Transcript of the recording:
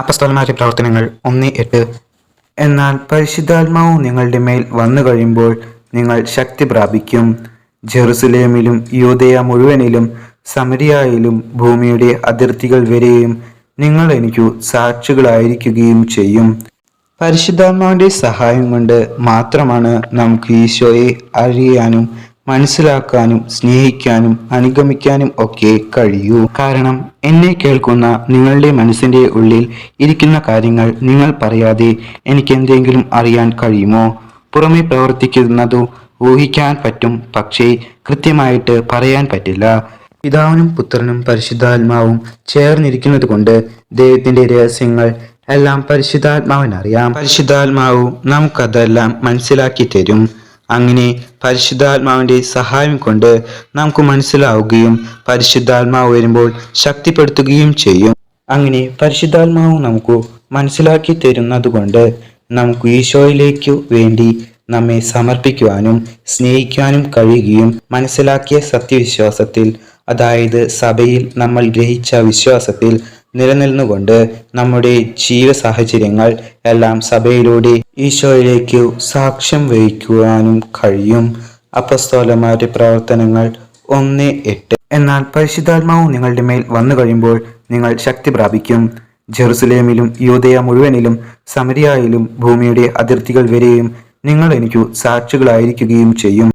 അപ്പസ്തോലന്മാരുടെ പ്രവർത്തനങ്ങൾ 1:8. എന്നാൽ പരിശുദ്ധാത്മാവ് നിങ്ങളുടെ മേൽ വന്നു കഴിയുമ്പോൾ നിങ്ങൾ ശക്തി പ്രാപിക്കും. ജെറുസലേമിലും യൂദയ മുഴുവനിലും സമരിയായിലും ഭൂമിയുടെ അതിർത്തികൾ വരെയും നിങ്ങൾ എനിക്കു സാക്ഷികളായിരിക്കുകയും ചെയ്യും. പരിശുദ്ധാത്മാവിന്റെ സഹായം കൊണ്ട് മാത്രമാണ് നമുക്ക് ഈശോയെ അറിയാനും മനസ്സിലാക്കാനും സ്നേഹിക്കാനും അനുഗമിക്കാനും ഒക്കെ കഴിയൂ. കാരണം എന്നെ കേൾക്കുന്ന നിങ്ങളുടെ മനസ്സിന്റെ ഉള്ളിൽ ഇരിക്കുന്ന കാര്യങ്ങൾ നിങ്ങൾ പറയാതെ എനിക്ക് എന്തെങ്കിലും അറിയാൻ കഴിയുമോ? പുറമെ പ്രവർത്തിക്കുന്നതോ ഊഹിക്കാൻ പറ്റും, പക്ഷേ കൃത്യമായിട്ട് പറയാൻ പറ്റില്ല. പിതാവിനും പുത്രനും പരിശുദ്ധാത്മാവും ചേർന്നിരിക്കുന്നത് കൊണ്ട് ദൈവത്തിന്റെ രഹസ്യങ്ങൾ എല്ലാം പരിശുദ്ധാത്മാവിനറിയാം. പരിശുദ്ധാത്മാവ് നമുക്കതെല്ലാം മനസ്സിലാക്കി തരും. അങ്ങനെ പരിശുദ്ധാത്മാവിന്റെ സഹായം കൊണ്ട് നമുക്ക് മനസ്സിലാവുകയും പരിശുദ്ധാത്മാവ് വരുമ്പോൾ ശക്തിപ്പെടുത്തുകയും ചെയ്യും. അങ്ങനെ പരിശുദ്ധാത്മാവ് നമുക്ക് മനസ്സിലാക്കി തരുന്നതുകൊണ്ട് നമുക്ക് ഈശോയിലേക്കു വേണ്ടി നമ്മെ സമർപ്പിക്കുവാനും സ്നേഹിക്കാനും കഴിയുകയും മനസ്സിലാക്കിയ സത്യവിശ്വാസത്തിൽ, അതായത് സഭയിൽ നമ്മൾ ഗ്രഹിച്ച വിശ്വാസത്തിൽ നിലനിന്നുകൊണ്ട് നമ്മുടെ ജീവിത സാഹചര്യങ്ങൾ എല്ലാം സഭയിലൂടെ ഈശോയിലേക്ക് സാക്ഷ്യം വഹിക്കുവാനും കഴിയും. അപ്പസ്തോലന്മാരുടെ പ്രവർത്തനങ്ങൾ 1:8. എന്നാൽ പരിശുദ്ധാത്മാവ് നിങ്ങളുടെ മേൽ വന്നു കഴിയുമ്പോൾ നിങ്ങൾ ശക്തി പ്രാപിക്കും. ജെറുസലേമിലും യൂദയ മുഴുവനിലും സമരിയായിലും ഭൂമിയുടെ അതിർത്തികൾ വരെയും നിങ്ങൾ എനിക്കു സാക്ഷികളായിരിക്കുകയും ചെയ്യും.